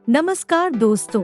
नमस्कार दोस्तों,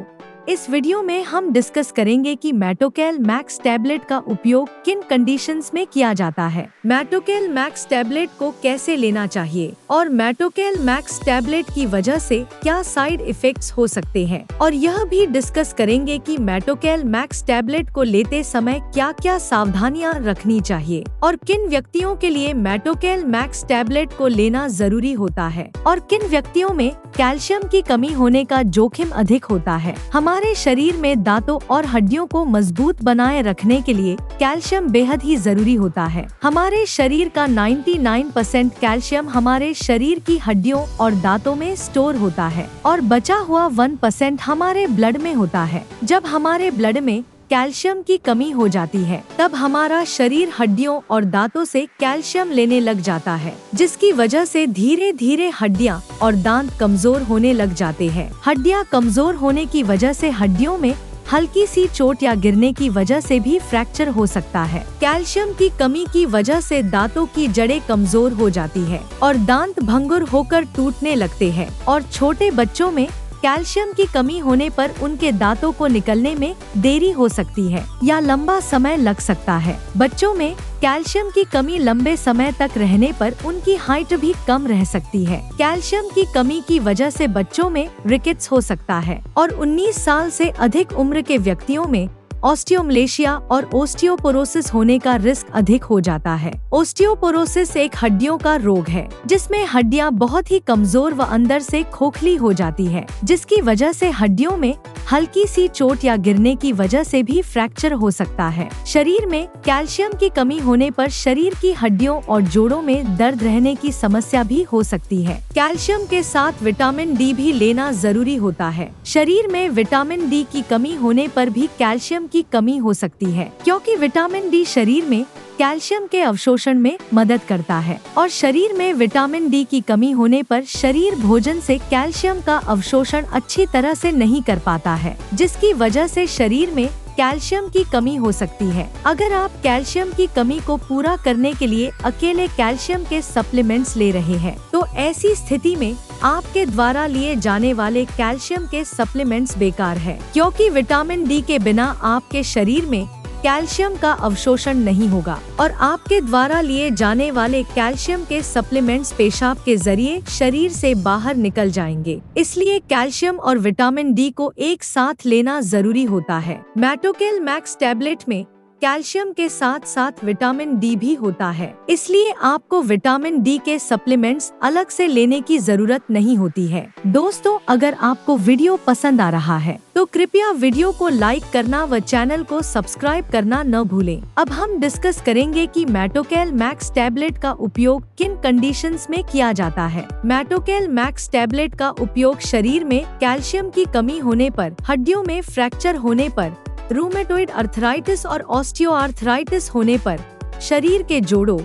इस वीडियो में हम डिस्कस करेंगे कि मेटोकेल मैक्स टैबलेट का उपयोग किन कंडीशंस में किया जाता है, मेटोकेल मैक्स टैबलेट को कैसे लेना चाहिए और मेटोकेल मैक्स टैबलेट की वजह से क्या साइड इफेक्ट्स हो सकते हैं, और यह भी डिस्कस करेंगे कि मेटोकेल मैक्स टैबलेट को लेते समय क्या क्या सावधानियां रखनी चाहिए और किन व्यक्तियों के लिए मेटोकेल मैक्स टैबलेट को लेना जरूरी होता है और किन व्यक्तियों में कैल्शियम की कमी होने का जोखिम अधिक होता है। हमारे शरीर में दांतों और हड्डियों को मजबूत बनाए रखने के लिए कैल्शियम बेहद ही जरूरी होता है। हमारे शरीर का 99% कैल्शियम हमारे शरीर की हड्डियों और दांतों में स्टोर होता है और बचा हुआ 1% हमारे ब्लड में होता है। जब हमारे ब्लड में कैल्शियम की कमी हो जाती है तब हमारा शरीर हड्डियों और दांतों से कैल्शियम लेने लग जाता है, जिसकी वजह से धीरे धीरे हड्डियां और दांत कमजोर होने लग जाते हैं। हड्डियां कमजोर होने की वजह से हड्डियों में हल्की सी चोट या गिरने की वजह से भी फ्रैक्चर हो सकता है। कैल्शियम की कमी की वजह से दांतों की जड़ें कमजोर हो जाती है और दांत भंगुर होकर टूटने लगते हैं और छोटे बच्चों में कैल्शियम की कमी होने पर उनके दांतों को निकलने में देरी हो सकती है या लंबा समय लग सकता है। बच्चों में कैल्शियम की कमी लंबे समय तक रहने पर उनकी हाइट भी कम रह सकती है। कैल्शियम की कमी की वजह से बच्चों में रिकेट्स हो सकता है और 19 साल से अधिक उम्र के व्यक्तियों में ऑस्टियोमलेशिया और ओस्टियोपोरोसिस होने का रिस्क अधिक हो जाता है। ओस्टियोपोरोसिस एक हड्डियों का रोग है जिसमें हड्डियां बहुत ही कमजोर व अंदर से खोखली हो जाती है, जिसकी वजह से हड्डियों में हल्की सी चोट या गिरने की वजह से भी फ्रैक्चर हो सकता है। शरीर में कैल्शियम की कमी होने पर शरीर की हड्डियों और जोड़ों में दर्द रहने की समस्या भी हो सकती है। कैल्शियम के साथ विटामिन डी भी लेना जरूरी होता है। शरीर में विटामिन डी की कमी होने पर भी कैल्शियम की कमी हो सकती है, क्योंकि विटामिन डी शरीर में कैल्शियम के अवशोषण में मदद करता है और शरीर में विटामिन डी की कमी होने पर शरीर भोजन से कैल्शियम का अवशोषण अच्छी तरह से नहीं कर पाता है, जिसकी वजह से शरीर में कैल्शियम की कमी हो सकती है। अगर आप कैल्शियम की कमी को पूरा करने के लिए अकेले कैल्शियम के सप्लीमेंट्स ले रहे हैं, तो ऐसी स्थिति में आपके द्वारा लिए जाने वाले कैल्शियम के सप्लीमेंट्स बेकार है, क्योंकि विटामिन डी के बिना आपके शरीर में कैल्शियम का अवशोषण नहीं होगा और आपके द्वारा लिए जाने वाले कैल्शियम के सप्लीमेंट्स पेशाब के जरिए शरीर से बाहर निकल जाएंगे। इसलिए कैल्शियम और विटामिन डी को एक साथ लेना जरूरी होता है। मेटोकेल मैक्स टैबलेट में कैल्शियम के साथ साथ विटामिन डी भी होता है, इसलिए आपको विटामिन डी के सप्लीमेंट्स अलग से लेने की जरूरत नहीं होती है। दोस्तों, अगर आपको वीडियो पसंद आ रहा है तो कृपया वीडियो को लाइक करना व चैनल को सब्सक्राइब करना न भूलें। अब हम डिस्कस करेंगे कि मेटोकेल मैक्स टैबलेट का उपयोग किन कंडीशंस में किया जाता है। मेटोकेल मैक्स टैबलेट का उपयोग शरीर में कैल्शियम की कमी होने पर, हड्डियों में फ्रैक्चर होने पर, रूमेटोइड अर्थराइटिस और ऑस्टियोआर्थराइटिस होने पर, शरीर के जोड़ों,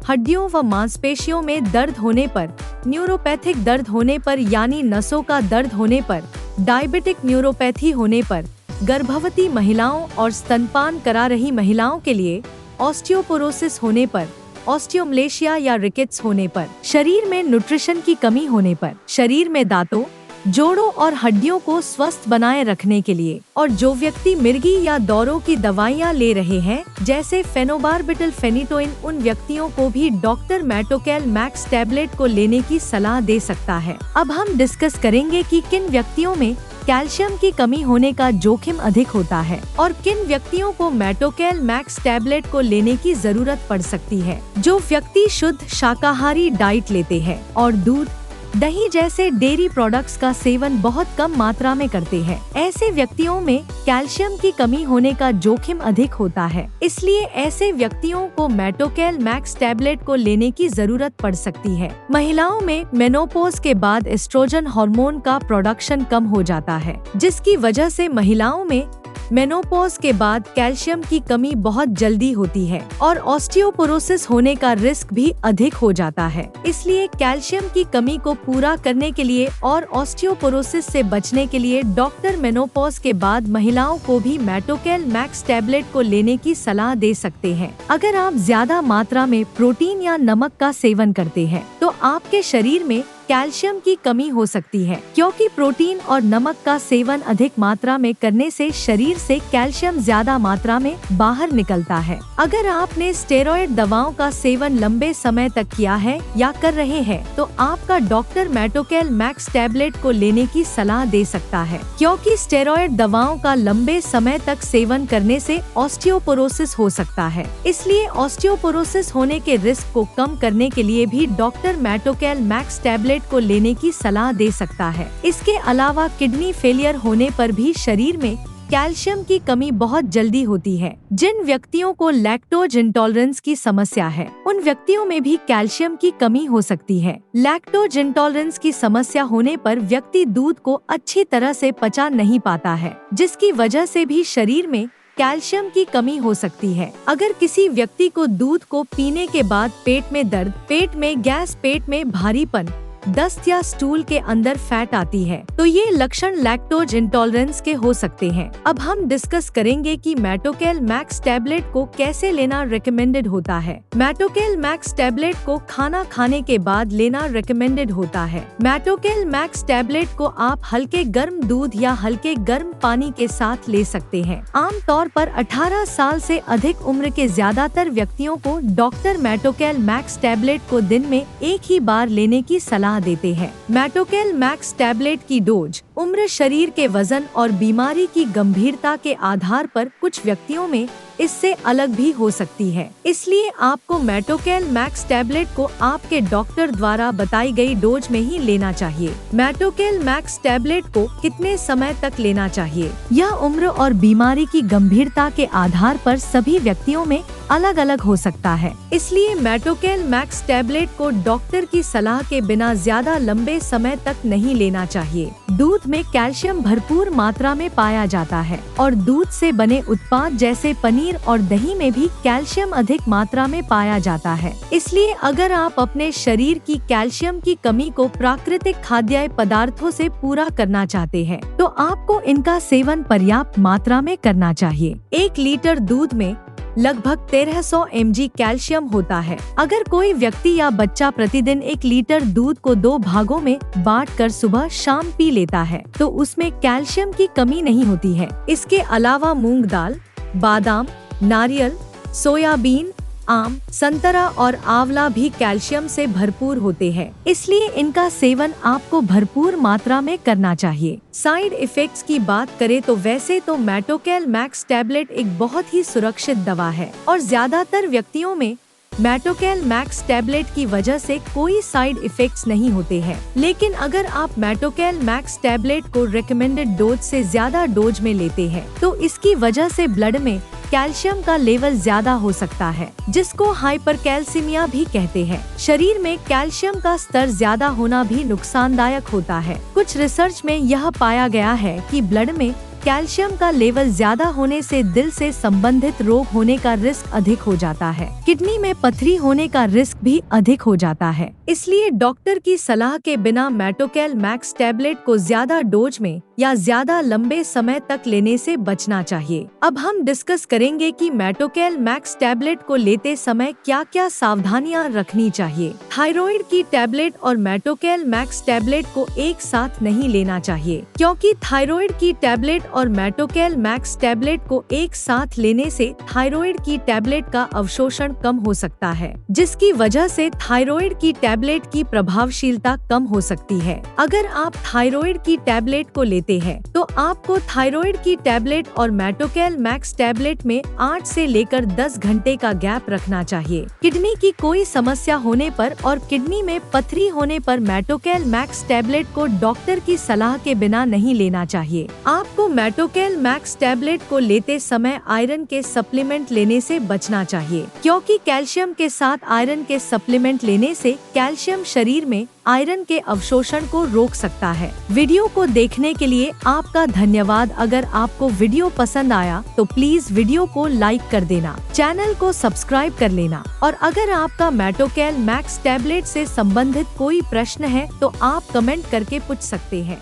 हड्डियों व मांसपेशियों में दर्द होने पर, न्यूरोपैथिक दर्द होने पर यानी नसों का दर्द होने पर, डायबिटिक न्यूरोपैथी होने पर, गर्भवती महिलाओं और स्तनपान करा रही महिलाओं के लिए ऑस्टियोपोरोसिस होने पर, ऑस्टियोमलेशिया या रिकेट्स होने पर, शरीर में न्यूट्रिशन की कमी होने पर, शरीर में दांतों, जोड़ों और हड्डियों को स्वस्थ बनाए रखने के लिए, और जो व्यक्ति मिर्गी या दौरों की दवाइयाँ ले रहे हैं जैसे फेनोबार्बिटल फेनिटोइन, उन व्यक्तियों को भी डॉक्टर मेटोकेल मैक्स टैबलेट को लेने की सलाह दे सकता है। अब हम डिस्कस करेंगे कि किन व्यक्तियों में कैल्शियम की कमी होने का जोखिम अधिक होता है और किन व्यक्तियों को मेटोकेल मैक्स टैबलेट को लेने की जरूरत पड़ सकती है। जो व्यक्ति शुद्ध शाकाहारी डाइट लेते हैं और दूध, दही जैसे डेयरी प्रोडक्ट्स का सेवन बहुत कम मात्रा में करते हैं, ऐसे व्यक्तियों में कैल्शियम की कमी होने का जोखिम अधिक होता है। इसलिए ऐसे व्यक्तियों को मेटोकेल मैक्स टैबलेट को लेने की जरूरत पड़ सकती है। महिलाओं में मेनोपॉज के बाद एस्ट्रोजन हार्मोन का प्रोडक्शन कम हो जाता है, जिसकी वजह से महिलाओं में मेनोपॉज के बाद कैल्शियम की कमी बहुत जल्दी होती है और ऑस्टियोपोरोसिस होने का रिस्क भी अधिक हो जाता है। इसलिए कैल्शियम की कमी को पूरा करने के लिए और ऑस्टियोपोरोसिस से बचने के लिए डॉक्टर मेनोपॉज के बाद महिलाओं को भी मेटोकेल मैक्स टैबलेट को लेने की सलाह दे सकते हैं। अगर आप ज्यादा मात्रा में प्रोटीन या नमक का सेवन करते हैं तो आपके शरीर में कैल्शियम की कमी हो सकती है, क्योंकि प्रोटीन और नमक का सेवन अधिक मात्रा में करने से शरीर से कैल्शियम ज्यादा मात्रा में बाहर निकलता है। अगर आपने स्टेरॉयड दवाओं का सेवन लंबे समय तक किया है या कर रहे हैं, तो आपका डॉक्टर मेटोकेल मैक्स टैबलेट को लेने की सलाह दे सकता है, क्योंकि स्टेरॉयड दवाओं का लंबे समय तक सेवन करने से ऑस्टियोपोरोसिस हो सकता है। इसलिए ऑस्टियोपोरोसिस होने के रिस्क को कम करने के लिए भी डॉक्टर मेटोकेल मैक्स टैबलेट को लेने की सलाह दे सकता है। इसके अलावा किडनी फेलियर होने पर भी शरीर में कैल्शियम की कमी बहुत जल्दी होती है। जिन व्यक्तियों को लैक्टोज इंटॉलरेंस की समस्या है, उन व्यक्तियों में भी कैल्शियम की कमी हो सकती है। लैक्टोज इंटॉलरेंस की समस्या होने पर व्यक्ति दूध को अच्छी तरह से पचा नहीं पाता है, जिसकी वजह से भी शरीर में कैल्शियम की कमी हो सकती है। अगर किसी व्यक्ति को दूध को पीने के बाद पेट में दर्द, पेट में गैस, पेट में भारीपन, दस्त या स्टूल के अंदर फैट आती है, तो ये लक्षण लैक्टोज इंटॉलरेंस के हो सकते हैं। अब हम डिस्कस करेंगे कि मेटोकेल मैक्स टैबलेट को कैसे लेना रिकमेंडेड होता है। मेटोकेल मैक्स टैबलेट को खाना खाने के बाद लेना रिकमेंडेड होता है। मेटोकेल मैक्स टैबलेट को आप हल्के गर्म दूध या हल्के गर्म पानी के साथ ले सकते हैं। आमतौर पर 18 साल से अधिक उम्र के ज्यादातर व्यक्तियों को डॉक्टर मेटोकेल मैक्स टैबलेट को दिन में एक ही बार लेने की सलाह देते हैं। मेटोकेल मैक्स टैबलेट की डोज, उम्र, शरीर के वजन और बीमारी की गंभीरता के आधार पर कुछ व्यक्तियों में इससे अलग भी हो सकती है। इसलिए आपको मेटोकेल मैक्स टैबलेट को आपके डॉक्टर द्वारा बताई गई डोज में ही लेना चाहिए। मेटोकेल मैक्स टैबलेट को कितने समय तक लेना चाहिए, यह उम्र और बीमारी की गंभीरता के आधार पर सभी व्यक्तियों में अलग अलग हो सकता है। इसलिए मेटोकेल मैक्स टैबलेट को डॉक्टर की सलाह के बिना ज्यादा लंबे समय तक नहीं लेना चाहिए। दूध में कैल्शियम भरपूर मात्रा में पाया जाता है और दूध से बने उत्पाद जैसे पनीर और दही में भी कैल्शियम अधिक मात्रा में पाया जाता है। इसलिए अगर आप अपने शरीर की कैल्शियम की कमी को प्राकृतिक खाद्य पदार्थों से पूरा करना चाहते हैं, तो आपको इनका सेवन पर्याप्त मात्रा में करना चाहिए। 1 लीटर दूध में लगभग 1300 mg कैल्शियम होता है। अगर कोई व्यक्ति या बच्चा प्रतिदिन 1 लीटर दूध को 2 भागों में बांटकर सुबह शाम पी लेता है, तो उसमें कैल्शियम की कमी नहीं होती है। इसके अलावा मूंग दाल, बादाम, नारियल, सोयाबीन, आम, संतरा और आंवला भी कैल्शियम से भरपूर होते हैं। इसलिए इनका सेवन आपको भरपूर मात्रा में करना चाहिए। साइड इफेक्ट्स की बात करें तो वैसे तो मेटोकेल मैक्स टैबलेट एक बहुत ही सुरक्षित दवा है और ज्यादातर व्यक्तियों में मेटोकेल मैक्स टैबलेट की वजह से कोई साइड इफेक्ट्स नहीं होते हैं। लेकिन अगर आप मेटोकेल मैक्स टैबलेट को रिकमेंडेड डोज से ज्यादा डोज में लेते हैं, तो इसकी वजह से ब्लड में कैल्शियम का लेवल ज्यादा हो सकता है, जिसको हाइपरकैल्सीमिया भी कहते हैं। शरीर में कैल्शियम का स्तर ज्यादा होना भी नुकसानदायक होता है। कुछ रिसर्च में यह पाया गया है कि ब्लड में कैल्शियम का लेवल ज्यादा होने से दिल से संबंधित रोग होने का रिस्क अधिक हो जाता है। किडनी में पथरी होने का रिस्क भी अधिक हो जाता है। इसलिए डॉक्टर की सलाह के बिना मेटोकेल मैक्स टैबलेट को ज्यादा डोज में या ज्यादा लंबे समय तक लेने से बचना चाहिए। अब हम डिस्कस करेंगे कि मेटोकेल मैक्स टैबलेट को लेते समय क्या क्या सावधानियां रखनी चाहिए। थायराइड की टैबलेट और मेटोकेल मैक्स टैबलेट को एक साथ नहीं लेना चाहिए, क्योंकि थायराइड की टैबलेट और मेटोकेल मैक्स टैबलेट को एक साथ लेने से थायराइड की टैबलेट का अवशोषण कम हो सकता है, जिसकी वजह से थायराइड की टैबलेट की प्रभावशीलता कम हो सकती है। अगर आप थायराइड की टैबलेट को लेते हैं, तो आपको थायराइड की टैबलेट और मेटोकेल मैक्स टैबलेट में 8 से लेकर 10 घंटे का गैप रखना चाहिए। किडनी की कोई समस्या होने पर और किडनी में पथरी होने पर मेटोकेल मैक्स टैबलेट को डॉक्टर की सलाह के बिना नहीं लेना चाहिए। आपको मेटोकेल मैक्स टैबलेट को लेते समय आयरन के सप्लीमेंट लेने से बचना चाहिए, क्योंकि कैल्शियम के साथ आयरन के सप्लीमेंट लेने से कैल्शियम शरीर में आयरन के अवशोषण को रोक सकता है। वीडियो को देखने के लिए आपका धन्यवाद। अगर आपको वीडियो पसंद आया तो प्लीज वीडियो को लाइक कर देना, चैनल को सब्सक्राइब कर लेना, और अगर आपका मेटोकेल मैक्स टैबलेट से संबंधित कोई प्रश्न है तो आप कमेंट करके पूछ सकते हैं।